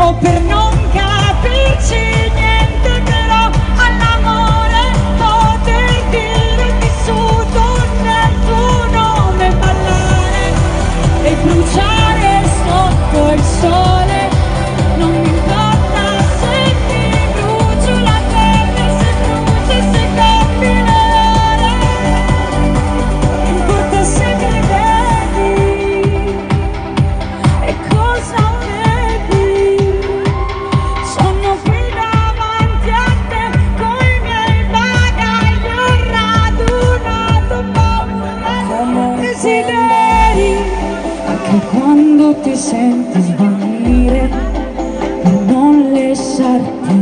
o per non capirci niente, però all'amore poter dire vissuto nel tuo nome, ballare e bruciare sotto il sole. Non mi importa se ti brucio la pelle, se bruci, se cambi le ore, non importa se mi vedi e cosa vedi. Sono qui davanti a te coi miei bagagli, ho radunato paura e desideri, anche quando ti senti svanire per non lasciarti